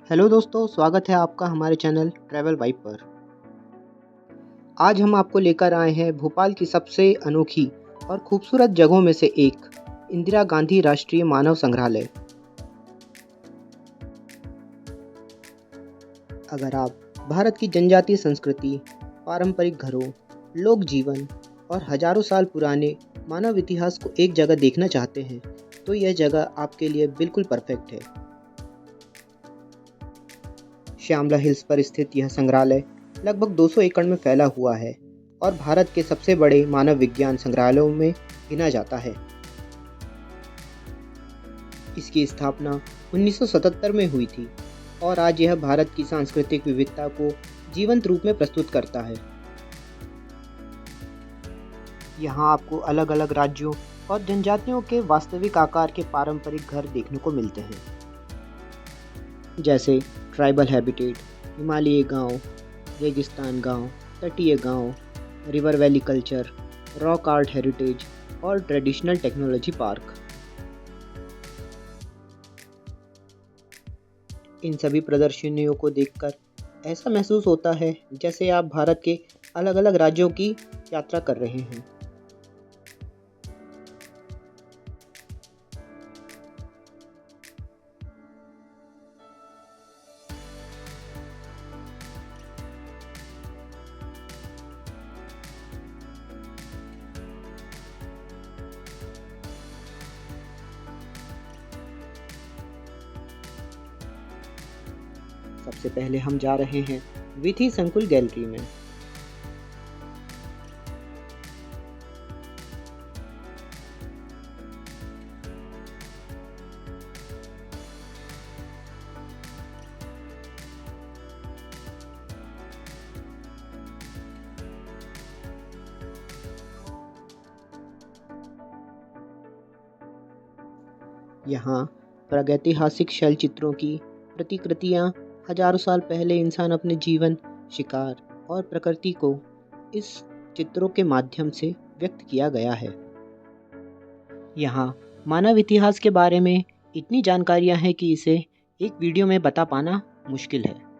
Hello दोस्तों, स्वागत है आपका हमारे चैनल ट्रैवल वाइब पर। आज हम आपको लेकर आए हैं भोपाल की सबसे अनोखी और खूबसूरत जगहों में से एक, इंदिरा गांधी राष्ट्रीय मानव संग्रहालय। अगर आप भारत की जनजातीय संस्कृति, पारंपरिक घरों, लोक जीवन और हजारों साल पुराने मानव इतिहास को एक जगह देखना चाहते हैं, तो यह जगह आपके लिए बिल्कुल परफेक्ट है। श्यामला हिल्स पर स्थित यह संग्रहालय लगभग 200 एकड़ में फैला हुआ है और भारत के सबसे बड़े मानव विज्ञान संग्रहालयों में गिना जाता है। इसकी स्थापना 1977 में हुई थी और आज यह भारत की सांस्कृतिक विविधता को जीवंत रूप में प्रस्तुत करता है। यहाँ आपको अलग अलग राज्यों और जनजातियों के वास्तविक आकार के पारंपरिक घर देखने को मिलते हैं, जैसे ट्राइबल हैबिटेट, हिमालयी गांव, रेगिस्तान गांव, तटीय गांव, river valley culture, rock art heritage और ट्रेडिशनल टेक्नोलॉजी पार्क। इन सभी प्रदर्शनियों को देखकर ऐसा महसूस होता है जैसे आप भारत के अलग अलग राज्यों की यात्रा कर रहे हैं। सबसे पहले हम जा रहे हैं विधि संकुल गैलरी में। यहाँ प्रागैतिहासिक शैल चित्रों की प्रतिकृतियाँ, हजारों साल पहले इंसान अपने जीवन, शिकार और प्रकृति को इस चित्रों के माध्यम से व्यक्त किया गया है। यहाँ मानव इतिहास के बारे में इतनी जानकारियाँ हैं कि इसे एक वीडियो में बता पाना मुश्किल है।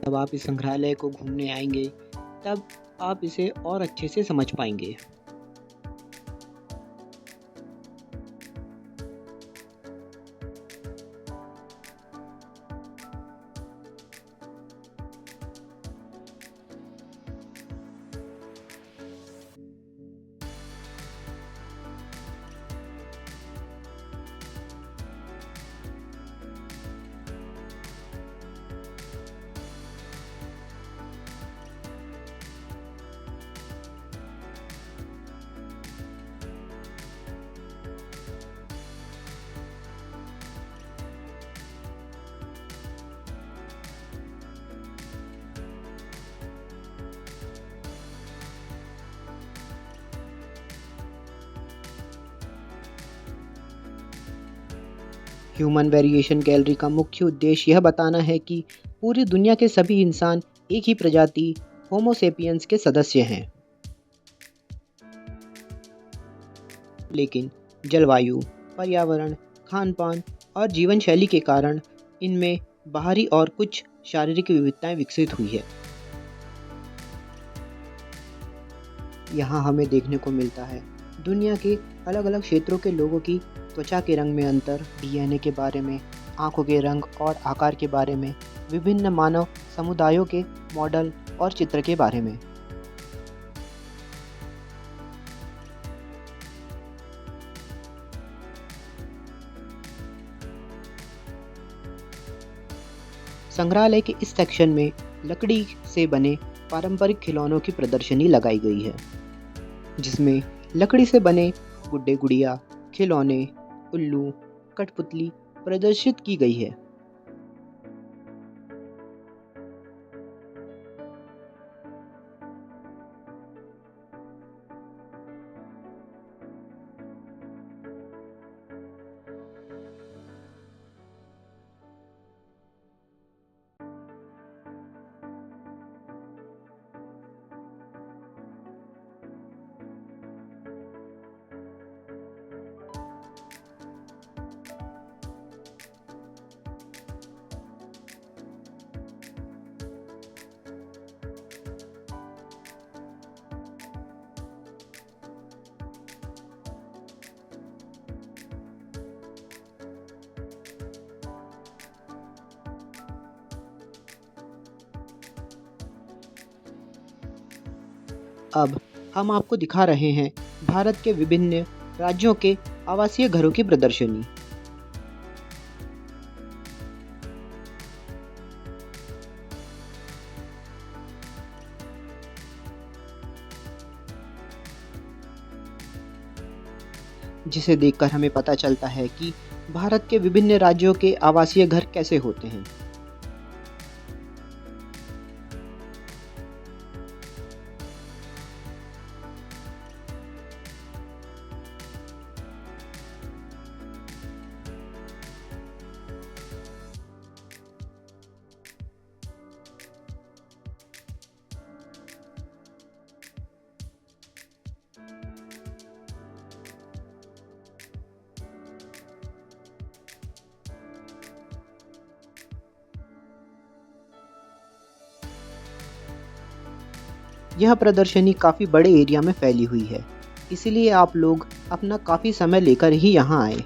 जब आप इस संग्रहालय को घूमने आएंगे, तब आप इसे और अच्छे से समझ पाएंगे। ह्यूमन वेरिएशन गैलरी का मुख्य उद्देश्य यह बताना है कि पूरी दुनिया के सभी इंसान एक ही प्रजाति होमो सेपियंस के सदस्य हैं, लेकिन जलवायु, पर्यावरण, खान-पान और जीवन शैली के कारण इनमें बाहरी और कुछ शारीरिक विविधताएं विकसित हुई है। यहाँ हमें देखने को मिलता है दुनिया के अलग अलग क्षेत्रों के लोगों की त्वचा के रंग में अंतर, डीएनए के बारे में, आंखों के रंग और आकार के बारे में, विभिन्न मानव समुदायों के मॉडल और चित्र के बारे में। संग्रहालय के इस सेक्शन में लकड़ी से बने पारंपरिक खिलौनों की प्रदर्शनी लगाई गई है, जिसमें लकड़ी से बने गुड्डे गुड़िया, खिलौने, उल्लू, कठपुतली प्रदर्शित की गई है। अब हम आपको दिखा रहे हैं भारत के विभिन्न राज्यों के आवासीय घरों की प्रदर्शनी। जिसे देखकर हमें पता चलता है कि भारत के विभिन्न राज्यों के आवासीय घर कैसे होते हैं। यह प्रदर्शनी काफ़ी बड़े एरिया में फैली हुई है, इसीलिए आप लोग अपना काफ़ी समय लेकर ही यहाँ आए।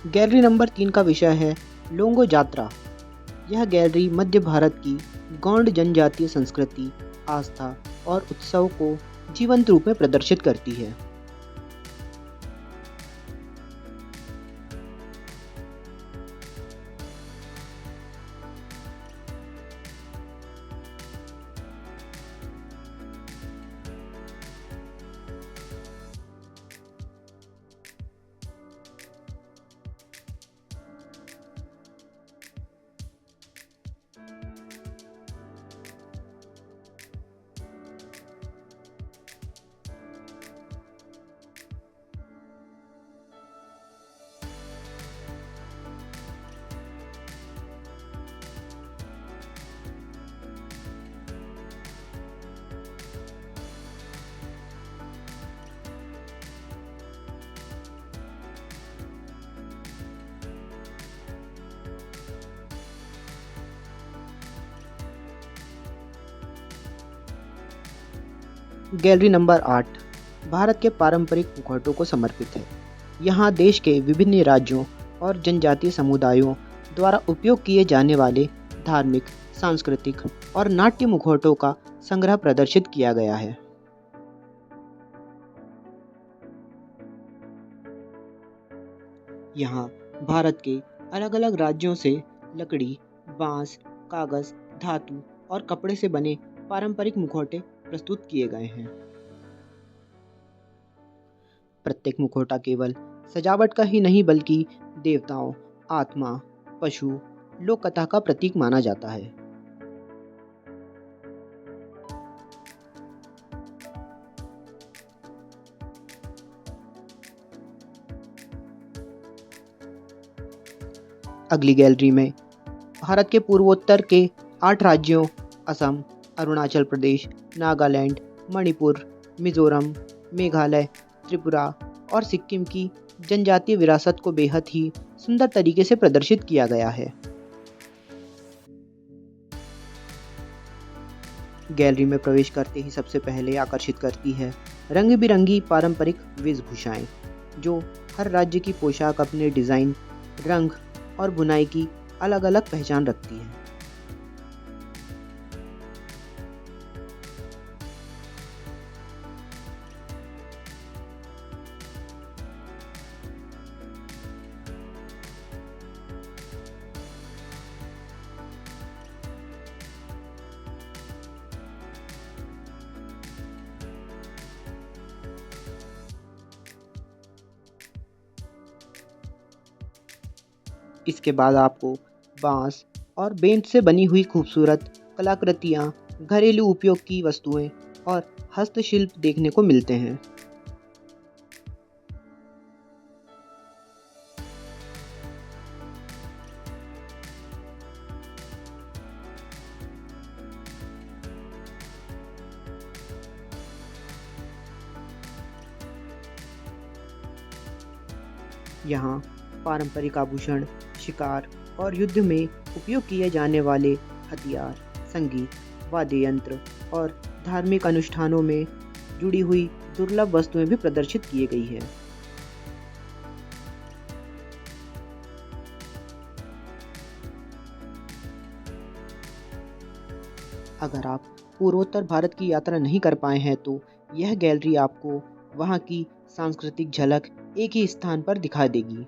गैलरी नंबर 3 का विषय है लोंगो जात्रा। यह गैलरी मध्य भारत की गौंड जनजातीय संस्कृति, आस्था और उत्सव को जीवंत रूप में प्रदर्शित करती है। गैलरी नंबर 8 भारत के पारंपरिक मुखौटों को समर्पित है। यहाँ देश के विभिन्न राज्यों और जनजातीय समुदायों द्वारा उपयोग किए जाने वाले धार्मिक, सांस्कृतिक और नाट्य मुखौटों का संग्रह प्रदर्शित किया गया है। यहाँ भारत के अलग-अलग राज्यों से लकड़ी, बांस, कागज, धातु और कपड़े से बने पारंपरिक मुखौटे प्रस्तुत किए गए हैं। प्रत्येक मुखौटा केवल सजावट का ही नहीं बल्कि देवताओं, आत्मा, पशु, लोक कथा का प्रतीक माना जाता है। अगली गैलरी में भारत के पूर्वोत्तर के 8 राज्यों असम, अरुणाचल प्रदेश, नागालैंड, मणिपुर, मिजोरम, मेघालय, त्रिपुरा और सिक्किम की जनजातीय विरासत को बेहद ही सुंदर तरीके से प्रदर्शित किया गया है। गैलरी में प्रवेश करते ही सबसे पहले आकर्षित करती है रंग बिरंगी पारंपरिक वेशभूषाएं, जो हर राज्य की पोशाक अपने डिज़ाइन, रंग और बुनाई की अलग अलग पहचान रखती है। इसके बाद आपको बांस और बेंत से बनी हुई खूबसूरत कलाकृतियाँ, घरेलू उपयोग की वस्तुएं और हस्तशिल्प देखने को मिलते हैं। यहाँ पारंपरिक आभूषण, शिकार और युद्ध में उपयोग किए जाने वाले हथियार, संगीत, वाद्य यंत्र और धार्मिक अनुष्ठानों में जुड़ी हुई दुर्लभ वस्तुएं भी प्रदर्शित की गई है। अगर आप पूर्वोत्तर भारत की यात्रा नहीं कर पाए हैं तो यह गैलरी आपको वहाँ की सांस्कृतिक झलक एक ही स्थान पर दिखा देगी।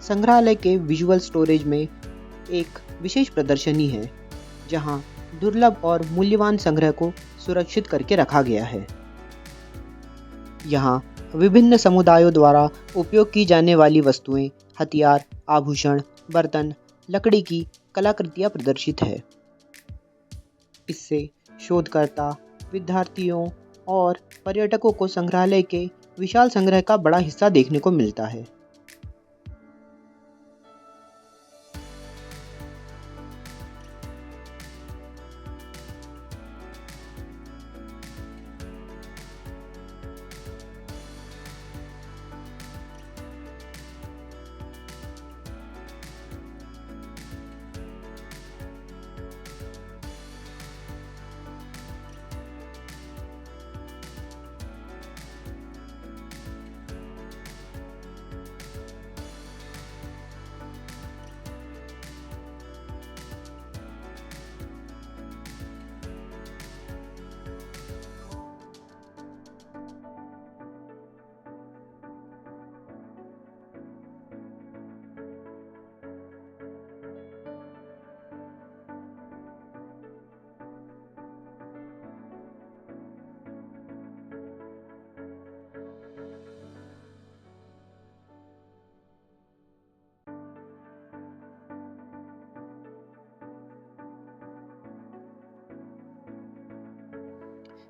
संग्रहालय के विजुअल स्टोरेज में एक विशेष प्रदर्शनी है, जहां दुर्लभ और मूल्यवान संग्रह को सुरक्षित करके रखा गया है। यहाँ विभिन्न समुदायों द्वारा उपयोग की जाने वाली वस्तुएं, हथियार, आभूषण, बर्तन, लकड़ी की कलाकृतियाँ प्रदर्शित है। इससे शोधकर्ता, विद्यार्थियों और पर्यटकों को संग्रहालय के विशाल संग्रह का बड़ा हिस्सा देखने को मिलता है।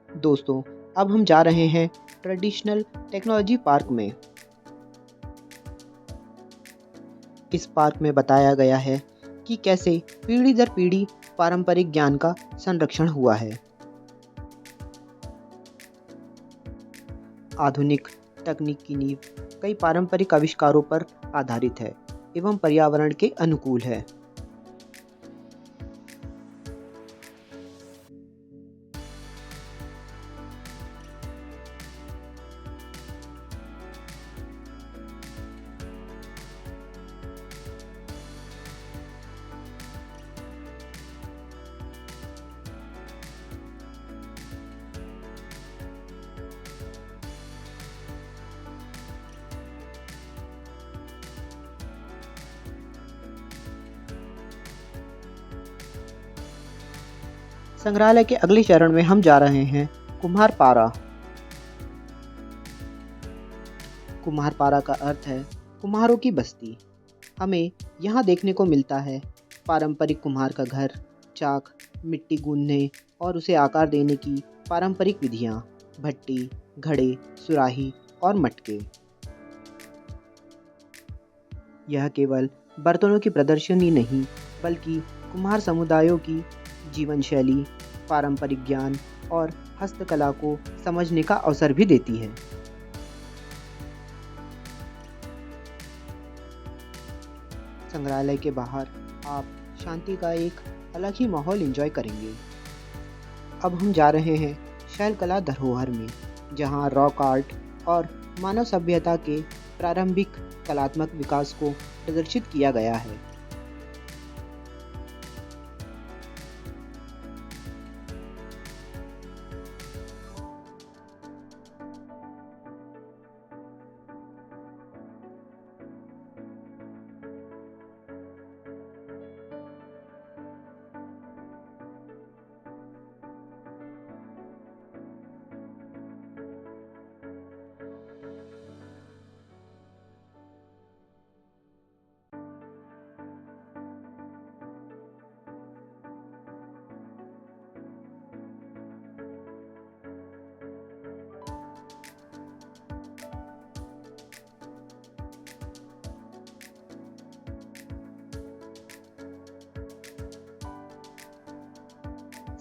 दोस्तों, अब हम जा रहे हैं ट्रेडिशनल टेक्नोलॉजी पार्क में। इस पार्क में बताया गया है कि कैसे पीढ़ी दर पीढ़ी पारंपरिक ज्ञान का संरक्षण हुआ है। आधुनिक तकनीक की नींव कई पारंपरिक आविष्कारों पर आधारित है एवं पर्यावरण के अनुकूल है। संग्रहालय के अगले चरण में हम जा रहे हैं कुम्हारपारा। कुम्हारपारा का अर्थ है कुम्हारों की बस्ती। हमें यहाँ देखने को मिलता है पारंपरिक कुम्हार का घर, चाक, मिट्टी गूंथने और उसे आकार देने की पारंपरिक विधियाँ, भट्टी, घड़े, सुराही और मटके। यह केवल बर्तनों की प्रदर्शनी नहीं, बल्कि कुम्हार समुदायों की जीवन शैली, पारंपरिक ज्ञान और हस्तकला को समझने का अवसर भी देती है। संग्रहालय के बाहर आप शांति का एक अलग ही माहौल एंजॉय करेंगे। अब हम जा रहे हैं शैल कला धरोहर में, जहां रॉक आर्ट और मानव सभ्यता के प्रारंभिक कलात्मक विकास को प्रदर्शित किया गया है।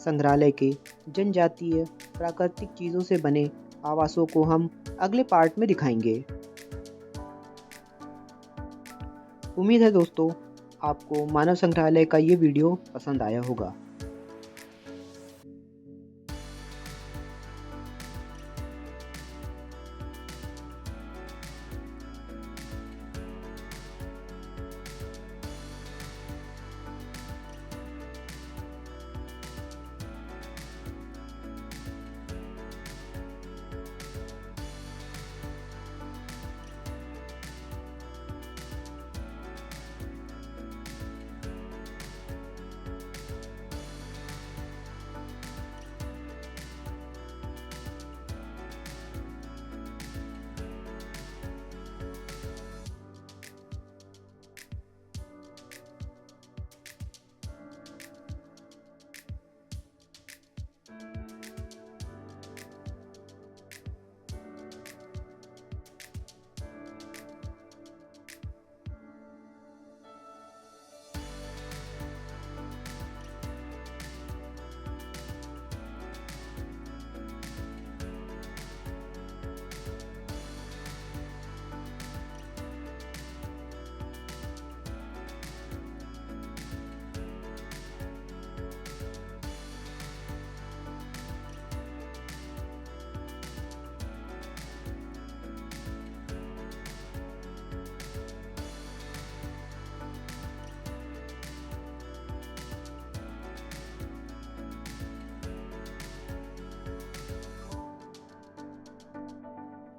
संग्रहालय के जनजातीय प्राकृतिक चीज़ों से बने आवासों को हम अगले पार्ट में दिखाएंगे। उम्मीद है दोस्तों आपको मानव संग्रहालय का ये वीडियो पसंद आया होगा।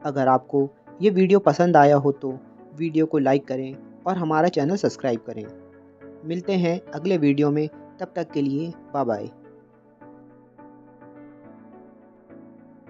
अगर आपको ये वीडियो पसंद आया हो तो वीडियो को लाइक करें और हमारा चैनल सब्सक्राइब करें। मिलते हैं अगले वीडियो में, तब तक के लिए बाय बाय।